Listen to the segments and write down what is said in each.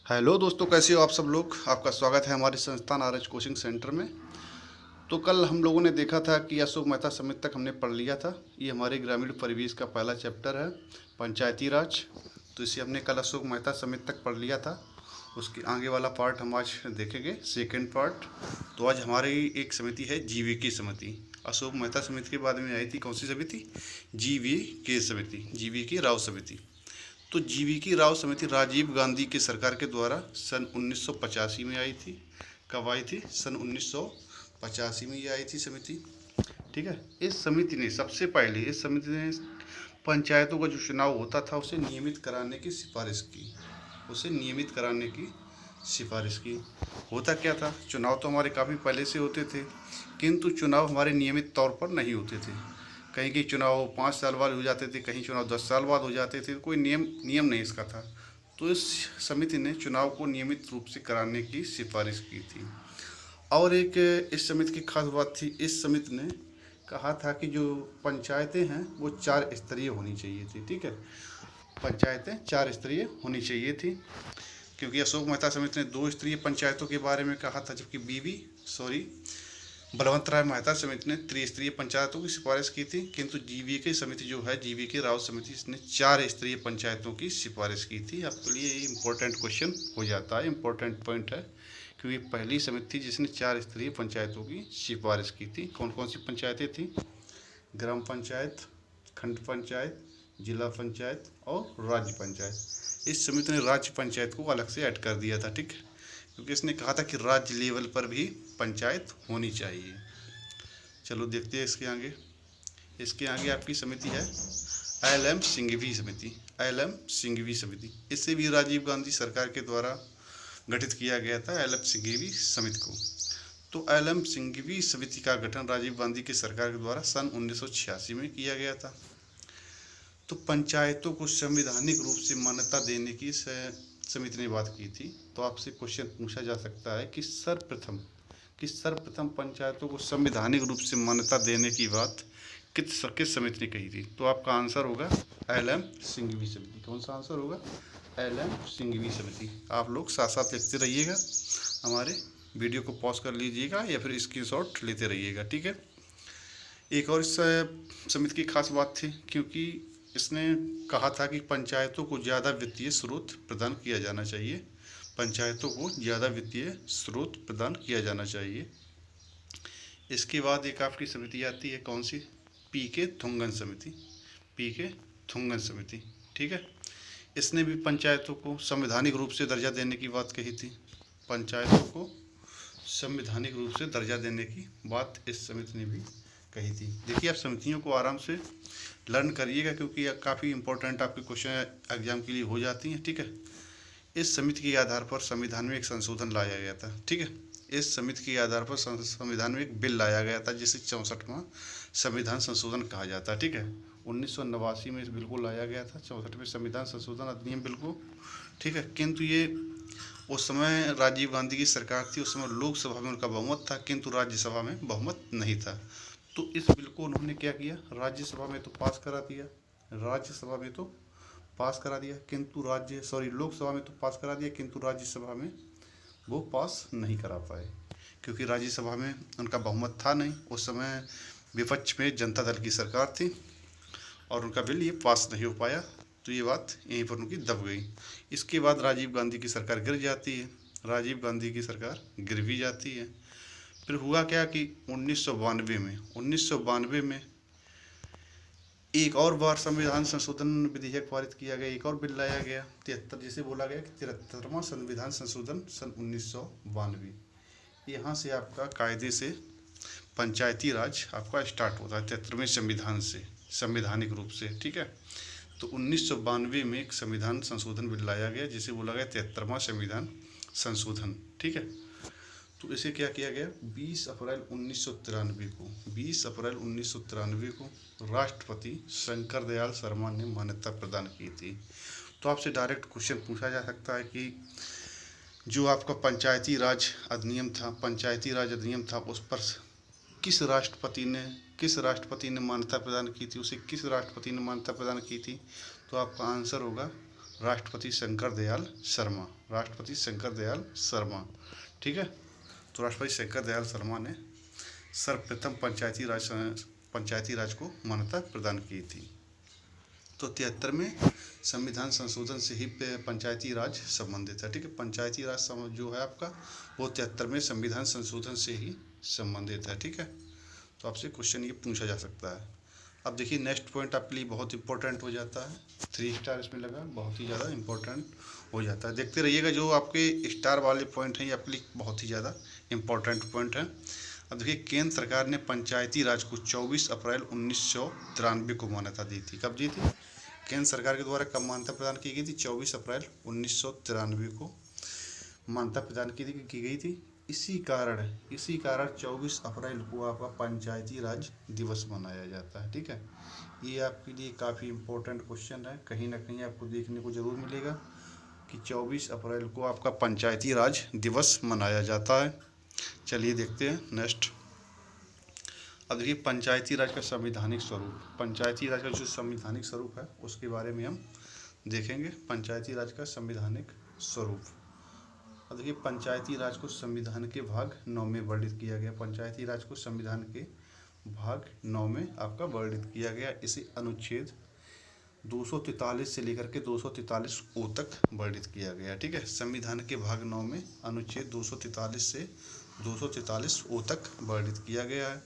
Hello दोस्तों, कैसे हो आप सब लोग। आपका स्वागत है हमारे संस्थान आरएच कोचिंग सेंटर में। तो कल हम लोगों ने देखा था कि अशोक मेहता समिति तक हमने पढ़ लिया था। ये हमारे ग्रामीण परिवेश का पहला चैप्टर है, पंचायती राज। तो इसे हमने कल अशोक मेहता समिति तक पढ़ लिया था। उसके आगे वाला पार्ट हम आज देखेंगे, सेकेंड पार्ट। तो आज हमारी एक समिति है जीवीके समिति। अशोक मेहता समिति के बाद में आई थी कौन सी समिति? जीवीके समिति, जीवीके राव समिति। तो जीवीके राव समिति राजीव गांधी के सरकार के द्वारा सन 1985 में आई थी। कब आई थी? सन 1985 में ये आई थी समिति। ठीक है। इस समिति ने सबसे पहले पंचायतों का जो चुनाव होता था उसे नियमित कराने की सिफारिश की। उसे नियमित कराने की सिफारिश की। होता क्या था, चुनाव तो हमारे काफ़ी पहले से होते थे, किंतु चुनाव हमारे नियमित तौर पर नहीं होते थे। कहीं के चुनाव 5 साल बाद हो जाते थे, कहीं चुनाव 10 साल बाद हो जाते थे। कोई नियम नहीं इसका था। तो इस समिति ने चुनाव को नियमित रूप से कराने की सिफारिश की थी। और एक इस समिति की खास बात थी, इस समिति ने कहा था कि जो पंचायतें हैं वो 4 स्तरीय होनी चाहिए थी। ठीक है, पंचायतें 4 स्तरीय होनी चाहिए थी, क्योंकि अशोक मेहता समिति ने 2 स्तरीय पंचायतों के बारे में कहा था, जबकि बलवंत राय मेहता समिति ने त्रिस्तरीय पंचायतों की सिफारिश की थी। किंतु जीवीके समिति जो है, जीवीके राव समिति, इसने 4 स्तरीय पंचायतों की सिफारिश की थी। आपके लिए ये इंपॉर्टेंट क्वेश्चन हो जाता है, इंपॉर्टेंट पॉइंट है, क्योंकि पहली समिति थी जिसने 4 स्तरीय पंचायतों की सिफारिश की थी। कौन कौन सी पंचायतें थी? ग्राम पंचायत, खंड पंचायत, जिला पंचायत और राज्य पंचायत। इस समिति ने राज्य पंचायत को अलग से ऐड कर दिया था। ठीक है, क्योंकि इसने कहा था कि राज्य लेवल पर भी पंचायत होनी चाहिए। चलो देखते हैं इसके आगे आपकी समिति है एल.एम. सिंघवी समिति। एल.एम. सिंघवी समिति, इसे भी राजीव गांधी सरकार के द्वारा गठित किया गया था, एल.एम. सिंघवी समिति को। तो एल.एम. सिंघवी समिति का गठन राजीव गांधी की सरकार के द्वारा सन 1986 में किया गया था। तो पंचायतों को संवैधानिक रूप से मान्यता देने की समिति ने बात की थी। तो आपसे क्वेश्चन पूछा जा सकता है कि सर्वप्रथम पंचायतों को संवैधानिक रूप से मान्यता देने की बात किस समिति ने कही थी? तो आपका आंसर होगा एल.एम. सिंघवी समिति। कौन सा आंसर होगा? एल.एम. सिंघवी समिति। आप लोग साथ साथ लिखते रहिएगा, हमारे वीडियो को पॉज कर लीजिएगा या फिर स्क्रीनशॉट लेते रहिएगा। ठीक है। एक और इस समिति की खास बात थी, क्योंकि इसने कहा था कि पंचायतों को ज़्यादा वित्तीय स्रोत प्रदान किया जाना चाहिए। पंचायतों को ज़्यादा वित्तीय स्रोत प्रदान किया जाना चाहिए। इसके बाद एक आपकी समिति आती है, कौन सी? पी.के. थुंगन समिति। पी.के. थुंगन समिति। ठीक है। इसने भी पंचायतों को संवैधानिक रूप से दर्जा देने की बात कही थी। पंचायतों को संवैधानिक रूप से दर्जा देने की बात इस समिति ने भी कही थी। देखिए, आप समितियों को आराम से लर्न करिएगा, क्योंकि काफ़ी इंपॉर्टेंट आपके क्वेश्चन एग्जाम के लिए हो जाती हैं। ठीक है। इस समिति के आधार पर संविधान में एक संशोधन लाया गया था। ठीक है। इस समिति के आधार पर संविधान में एक बिल लाया गया था, जिसे 64वां संविधान संशोधन कहा जाता है। ठीक है। 1989 में इस बिल को लाया गया था, 64वें संविधान संशोधन अधिनियम बिल को। ठीक है। किंतु ये उस समय राजीव गांधी की सरकार थी, उस समय लोकसभा में उनका बहुमत था, किंतु राज्यसभा में बहुमत नहीं था। तो इस बिल को उन्होंने क्या किया, राज्यसभा में तो पास करा दिया, किंतु लोकसभा में तो पास करा दिया, किंतु राज्यसभा में वो पास नहीं करा पाए, क्योंकि राज्यसभा में उनका बहुमत था नहीं। उस समय विपक्ष में जनता दल की सरकार थी और उनका बिल ये पास नहीं हो पाया। तो ये बात यहीं पर उनकी दब गई। इसके बाद राजीव गांधी की सरकार गिर जाती है। राजीव गांधी की सरकार गिर भी जाती है। फिर हुआ क्या कि 1992 में एक और बार संविधान संशोधन विधेयक पारित किया गया, एक और बिल लाया गया, 73, जिसे बोला गया कि 73वां संविधान संशोधन सन 1992। यहाँ से आपका कायदे से पंचायती राज आपका स्टार्ट होता है, 73वें संविधान से, संवैधानिक रूप से। ठीक है। तो 1992 में एक संविधान संशोधन बिल लाया गया, जिसे बोला गया 73वां संविधान संशोधन। ठीक है। तो इसे क्या किया गया, 20 अप्रैल 1993 को राष्ट्रपति शंकर दयाल शर्मा ने मान्यता प्रदान की थी। तो आपसे डायरेक्ट क्वेश्चन पूछा जा सकता है कि जो आपका पंचायती राज अधिनियम था, उस पर किस राष्ट्रपति ने मान्यता प्रदान की थी, उसे किस राष्ट्रपति ने मान्यता प्रदान की थी? तो आपका आंसर होगा राष्ट्रपति शंकर दयाल शर्मा, राष्ट्रपति शंकर दयाल शर्मा। ठीक है, तो राष्ट्रपति शंकर दयाल शर्मा ने सर्वप्रथम पंचायती राज को मान्यता प्रदान की थी। तो 73 में संविधान संशोधन से ही पंचायती राज संबंधित है। ठीक है, पंचायती राज जो है आपका वो 73 में संविधान संशोधन से ही संबंधित है। ठीक है, तो आपसे क्वेश्चन ये पूछा जा सकता है। अब देखिए नेक्स्ट पॉइंट आपके लिए बहुत इंपॉर्टेंट हो जाता है, 3 स्टार इसमें लगा, बहुत ही ज़्यादा इंपॉर्टेंट हो जाता है। देखते रहिएगा, जो आपके स्टार वाले पॉइंट हैं ये आपके लिए बहुत ही ज़्यादा इंपॉर्टेंट पॉइंट है। अब देखिए केंद्र सरकार ने पंचायती राज को 24 अप्रैल 1993 को मान्यता दी थी। कब दी थी? केंद्र सरकार के द्वारा कब मान्यता प्रदान की गई थी? 24 अप्रैल 1993 को मान्यता प्रदान की गई थी। इसी कारण 24 अप्रैल को आपका पंचायती राज दिवस मनाया जाता है। ठीक है, ये आपके लिए काफ़ी इम्पोर्टेंट क्वेश्चन है, कहीं ना कहीं आपको देखने को ज़रूर मिलेगा कि 24 अप्रैल को आपका पंचायती राज दिवस मनाया जाता है। चलिए देखते हैं नेक्स्ट। अब देखिए पंचायती राज का संवैधानिक स्वरूप, पंचायती राज का जो संवैधानिक स्वरूप है उसके बारे में हम देखेंगे। पंचायती राज का संवैधानिक स्वरूप, अब देखिए पंचायती राज को संविधान के भाग 9 में वर्णित किया गया। पंचायती राज को संविधान के भाग 9 में आपका वर्णित किया गया। इसे अनुच्छेद 243 से लेकर के 243 ओ तक वर्णित किया गया। ठीक है, संविधान के भाग 9 में अनुच्छेद 243 से 243 ओ तक वर्णित किया गया है।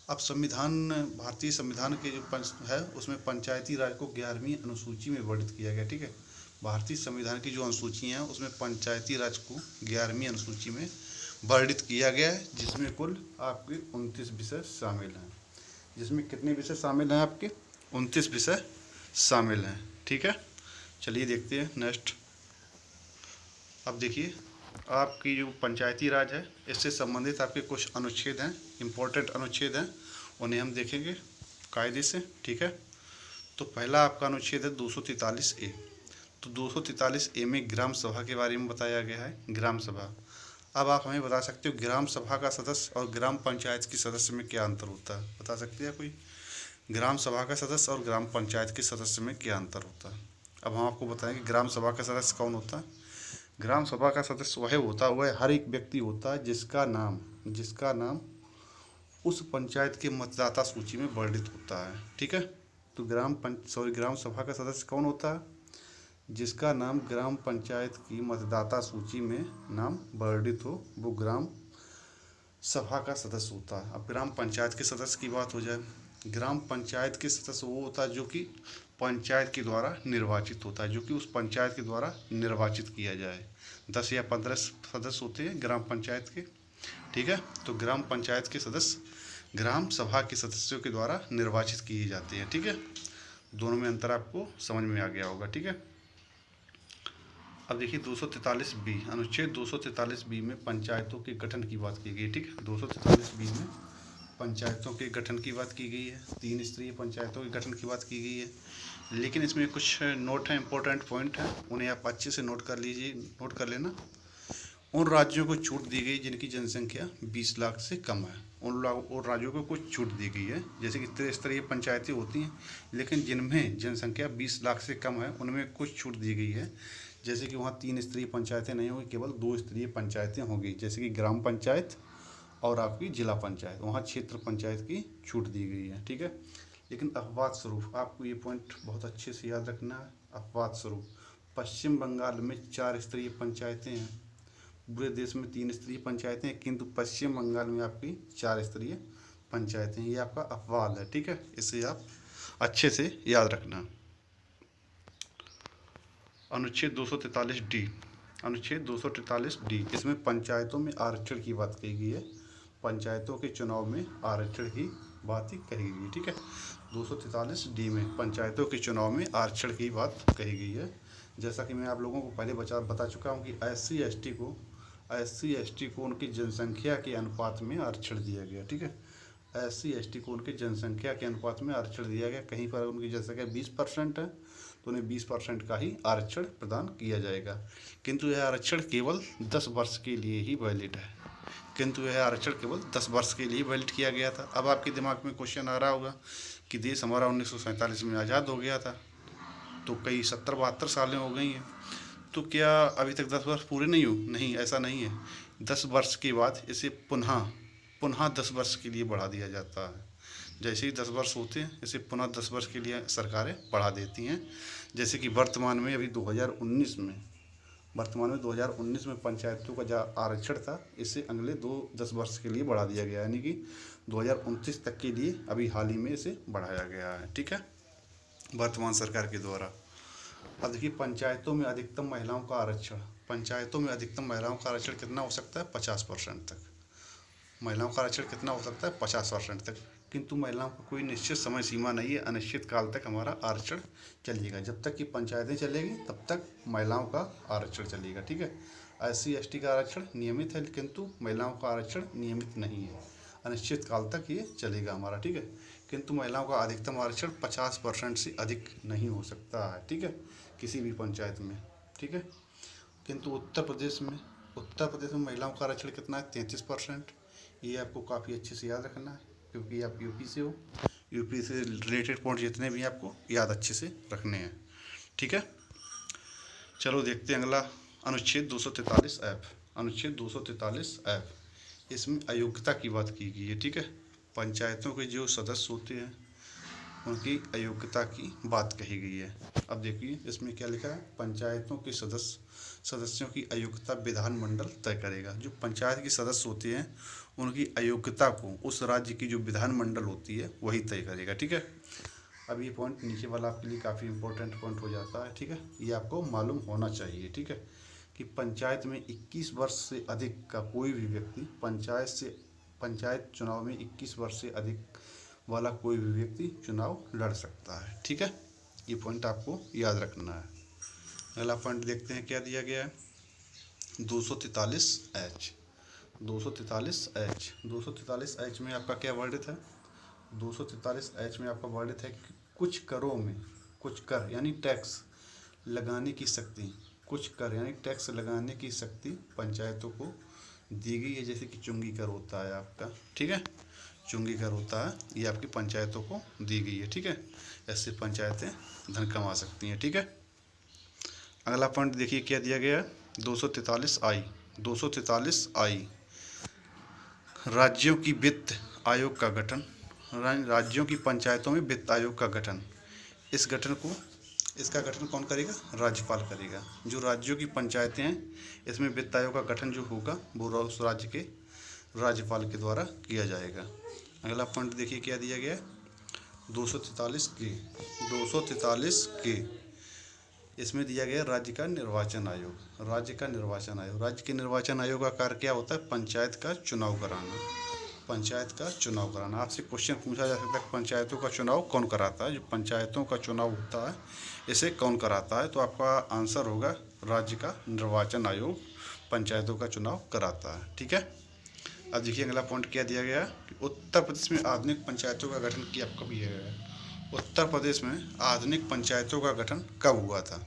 अब संविधान, भारतीय संविधान के जो है उसमें पंचायती राज को 11वीं अनुसूची में वर्णित किया गया। ठीक है, भारतीय संविधान की जो अनुसूचियाँ हैं उसमें पंचायती राज को 11वीं अनुसूची में वर्णित किया गया है, जिसमें कुल आपके 29 विषय शामिल हैं। जिसमें कितने विषय शामिल हैं? आपके 29 विषय शामिल हैं। ठीक है, चलिए देखते हैं नेक्स्ट। अब देखिए आपकी जो पंचायती राज है इससे संबंधित आपके कुछ अनुच्छेद हैं, इम्पोर्टेंट अनुच्छेद हैं, उन्हें हम देखेंगे कायदे से। ठीक है, तो पहला आपका अनुच्छेद है 243 ए। तो 243 ए में ग्राम सभा के बारे में बताया गया है, ग्राम सभा। अब आप हमें बता सकते हो ग्राम सभा का सदस्य और ग्राम पंचायत के सदस्य में क्या अंतर होता है? बता सकते हैं कोई? ग्राम सभा का सदस्य और ग्राम पंचायत के सदस्य में क्या अंतर होता है? अब हम आपको बताएं कि ग्राम सभा का सदस्य कौन होता है। ग्राम सभा का सदस्य वह हर एक व्यक्ति होता है जिसका नाम उस पंचायत के मतदाता सूची में वर्णित होता है। ठीक है, तो ग्राम सभा का सदस्य कौन होता है? जिसका नाम ग्राम पंचायत की मतदाता सूची में नाम वर्णित हो, वो ग्राम सभा का सदस्य होता है। अब ग्राम पंचायत के सदस्य की बात हो जाए, ग्राम पंचायत के सदस्य वो होता है जो कि पंचायत के द्वारा निर्वाचित होता है, जो कि उस पंचायत के द्वारा निर्वाचित किया जाए। 10 या 15 सदस्य होते हैं ग्राम पंचायत के। ठीक है, तो ग्राम पंचायत के सदस्य ग्राम सभा के सदस्यों के द्वारा निर्वाचित किए जाते हैं। ठीक है, दोनों में अंतर आपको समझ में आ गया होगा। ठीक है, अब देखिए 243 बी, अनुच्छेद 243 बी में पंचायतों के गठन की बात की गई। ठीक है, 243 बी में पंचायतों के गठन की बात की गई है, 3 स्तरीय पंचायतों के गठन की बात की गई है। लेकिन इसमें कुछ नोट हैं, इंपॉर्टेंट पॉइंट हैं, उन्हें आप अच्छे से नोट कर लीजिए, नोट कर लेना। उन राज्यों को छूट दी गई जिनकी जनसंख्या 20 लाख से कम है। उन राज्यों को कुछ छूट दी गई है, जैसे कि त्रिस्तरीय पंचायतें होती हैं, लेकिन जिनमें जनसंख्या 20 लाख से कम है उनमें कुछ छूट दी गई है। जैसे कि वहाँ 3 स्तरीय पंचायतें नहीं होंगी, केवल 2 स्तरीय पंचायतें होंगी, जैसे कि ग्राम पंचायत और आपकी जिला पंचायत, वहाँ क्षेत्र पंचायत की छूट दी गई है। ठीक है, लेकिन अपवाद स्वरूप आपको ये पॉइंट बहुत अच्छे से याद रखना है। अपवाद स्वरूप पश्चिम बंगाल में 4 स्तरीय पंचायतें हैं, पूरे देश में 3 स्तरीय पंचायतें हैं, किंतु पश्चिम बंगाल में आपकी 4 स्तरीय पंचायतें हैं। ये आपका अपवाद है। ठीक है, इसे आप अच्छे से याद रखना। अनुच्छेद 243 डी, अनुच्छेद 243 डी, इसमें पंचायतों में आरक्षण की बात कही गई है। पंचायतों के चुनाव में आरक्षण की बात ही कही गई है। ठीक है, 243 डी में पंचायतों के चुनाव में आरक्षण की बात कही गई है। जैसा कि मैं आप लोगों को पहले बता चुका हूँ कि एससी एसटी को उनकी जनसंख्या के अनुपात में आरक्षण दिया गया। ठीक है, एससी एसटी को उनकी जनसंख्या के अनुपात में आरक्षण दिया गया। कहीं पर उनकी जनसंख्या 20% है तो उन्हें 20% का ही आरक्षण प्रदान किया जाएगा, किंतु यह आरक्षण केवल 10 वर्ष के लिए ही वैलिड है। यह आरक्षण केवल 10 वर्ष के लिए वैलिड किया गया था। अब आपके दिमाग में क्वेश्चन आ रहा होगा कि देश हमारा 1947 में आज़ाद हो गया था, तो कई 70-72 सालें हो गई हैं। तो क्या अभी तक 10 वर्ष पूरे नहीं हो? नहीं, ऐसा नहीं है। 10 वर्ष के बाद इसे पुनः पुनः 10 वर्ष के लिए बढ़ा दिया जाता है। जैसे ही 10 वर्ष होते हैं इसे पुनः 10 वर्ष के लिए सरकारें बढ़ा देती हैं। जैसे कि वर्तमान में अभी 2019 में पंचायतों का जो आरक्षण था इसे अगले 10 वर्ष के लिए बढ़ा दिया गया, यानी कि 2029 तक के लिए अभी हाल ही में इसे बढ़ाया गया है। ठीक है, वर्तमान सरकार के द्वारा। अब देखिए, पंचायतों में अधिकतम महिलाओं का आरक्षण कितना हो सकता है? 50% तक। महिलाओं का आरक्षण कितना हो सकता है? 50% तक। किंतु महिलाओं का कोई निश्चित समय सीमा नहीं है, अनिश्चित काल तक हमारा आरक्षण चलेगा। जब तक कि पंचायतें चलेगी तब तक महिलाओं का आरक्षण चलेगा। ठीक है, SC/ST का आरक्षण नियमित है, किंतु महिलाओं का आरक्षण नियमित नहीं है, अनिश्चित काल तक ये चलेगा हमारा। ठीक है, किंतु महिलाओं का अधिकतम आरक्षण 50% से अधिक नहीं हो सकता है। ठीक है, किसी भी पंचायत में। ठीक है, किंतु उत्तर प्रदेश में महिलाओं का आरक्षण कितना है? 33%। ये आपको काफ़ी अच्छे से याद रखना है, क्योंकि आप यूपी से हो। यूपी से रिलेटेड पॉइंट जितने भी आपको याद अच्छे से रखने हैं। ठीक है, चलो देखते हैं अगला, अनुच्छेद 243F। अनुच्छेद 243F, इसमें अयोग्यता की बात की गई है। ठीक है, पंचायतों के जो सदस्य होते हैं उनकी अयोग्यता की बात कही गई है। अब देखिए इसमें क्या लिखा है? पंचायतों के सदस्यों की अयोग्यता विधानमंडल तय करेगा। जो पंचायत के सदस्य होते हैं उनकी अयोग्यता को उस राज्य की जो विधानमंडल होती है वही तय करेगा। ठीक है, अब ये पॉइंट नीचे वाला आपके लिए काफ़ी इंपॉर्टेंट पॉइंट हो जाता है। ठीक है, ये आपको मालूम होना चाहिए। ठीक है, कि पंचायत में 21 वर्ष से अधिक का कोई भी व्यक्ति पंचायत चुनाव में 21 वर्ष से अधिक वाला कोई भी व्यक्ति चुनाव लड़ सकता है। ठीक है, ये पॉइंट आपको याद रखना है। अगला पॉइंट देखते हैं क्या दिया गया है। 243H। 243H में आपका क्या वर्णित है? 243H में आपका वर्णित है कि कुछ कर यानी टैक्स लगाने की शक्ति पंचायतों को दी गई है। जैसे कि चुंगी कर होता है आपका। ठीक है, चुंगी कर होता है, ये आपकी पंचायतों को दी गई है। ठीक है, ऐसे पंचायतें धन कमा सकती हैं। ठीक है, अगला पॉइंट देखिए क्या दिया गया है। 243I राज्यों की वित्त आयोग का गठन। राज्यों की पंचायतों में वित्त आयोग का गठन। इसका गठन कौन करेगा? राज्यपाल करेगा। जो राज्यों की पंचायतें हैं इसमें वित्त आयोग का गठन जो होगा वो उस राज्य के राज्यपाल के द्वारा किया जाएगा। अगला पॉइंट देखिए क्या दिया गया है। 243 के इसमें दिया गया राज्य का निर्वाचन आयोग। राज्य के निर्वाचन आयोग का कार्य क्या होता है? पंचायत का चुनाव कराना। आपसे क्वेश्चन पूछा जा सकता है पंचायतों का चुनाव कौन कराता है? जो पंचायतों का चुनाव होता है इसे कौन कराता है? तो आपका आंसर होगा राज्य का निर्वाचन आयोग पंचायतों का चुनाव कराता है। ठीक है, अब देखिए अगला पॉइंट क्या दिया गया कि उत्तर प्रदेश में आधुनिक पंचायतों का गठन कब किया गया? उत्तर प्रदेश में आधुनिक पंचायतों का गठन कब हुआ था?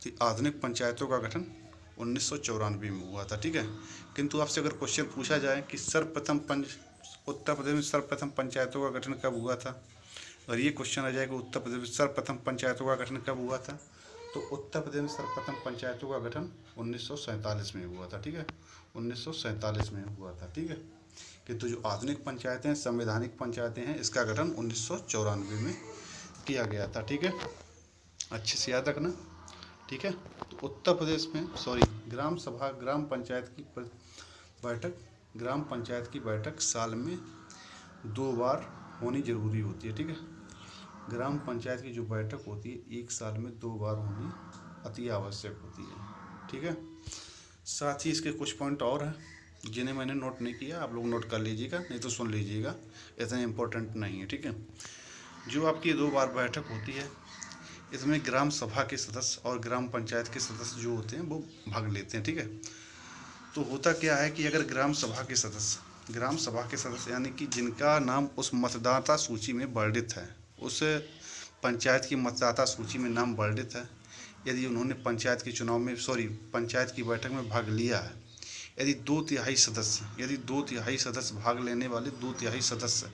तो आधुनिक पंचायतों का गठन 1994 में हुआ था। ठीक है, किंतु आपसे अगर क्वेश्चन पूछा जाए कि उत्तर प्रदेश में सर्वप्रथम पंचायतों का गठन कब हुआ था, और ये क्वेश्चन आ जाए कि उत्तर प्रदेश में सर्वप्रथम पंचायतों का गठन कब हुआ था, तो उत्तर प्रदेश में सर्वप्रथम पंचायतों का गठन 1947 में हुआ था। ठीक है, 1947 में हुआ था। ठीक है, किंतु जो आधुनिक पंचायतें हैं, संवैधानिक पंचायतें हैं, इसका गठन 1994 में किया गया था। ठीक है, अच्छे से याद रखना। ठीक है, तो उत्तर प्रदेश में ग्राम पंचायत की बैठक साल में 2 बार होनी जरूरी होती है। ठीक है, ग्राम पंचायत की जो बैठक होती है 1 साल में 2 बार होनी अति आवश्यक होती है। ठीक है, साथ ही इसके कुछ पॉइंट और हैं जिन्हें मैंने नोट नहीं किया, आप लोग नोट कर लीजिएगा, नहीं तो सुन लीजिएगा, इतना इम्पोर्टेंट नहीं है। ठीक है, जो आपकी 2 बार बैठक होती है इसमें ग्राम सभा के सदस्य और ग्राम पंचायत के सदस्य जो होते हैं वो भाग लेते हैं। ठीक है, तो होता क्या है कि अगर ग्राम सभा के सदस्य यानी कि जिनका नाम उस मतदाता सूची में वर्णित है, उस पंचायत की मतदाता सूची में नाम वर्णित है, यदि उन्होंने पंचायत की बैठक में भाग लिया है, यदि 2 तिहाई सदस्य भाग लेने वाले 2 तिहाई सदस्य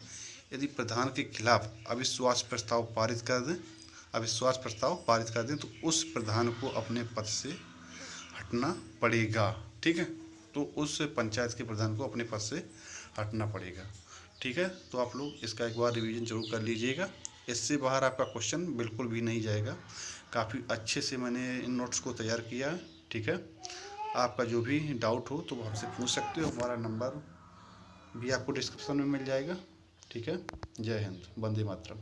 यदि प्रधान के खिलाफ अविश्वास प्रस्ताव पारित कर दें अविश्वास प्रस्ताव पारित कर दें तो उस प्रधान को अपने पद से हटना पड़ेगा। ठीक है, तो उस पंचायत के प्रधान को अपने पद से हटना पड़ेगा। ठीक है, तो आप लोग इसका एक बार रिवीजन जरूर कर लीजिएगा। इससे बाहर आपका क्वेश्चन बिल्कुल भी नहीं जाएगा। काफ़ी अच्छे से मैंने इन नोट्स को तैयार किया है। ठीक है, आपका जो भी डाउट हो तो वो हमसे पूछ सकते हो। हमारा नंबर भी आपको डिस्क्रिप्शन में मिल जाएगा। ठीक है, जय हिंद, वंदे मातरम।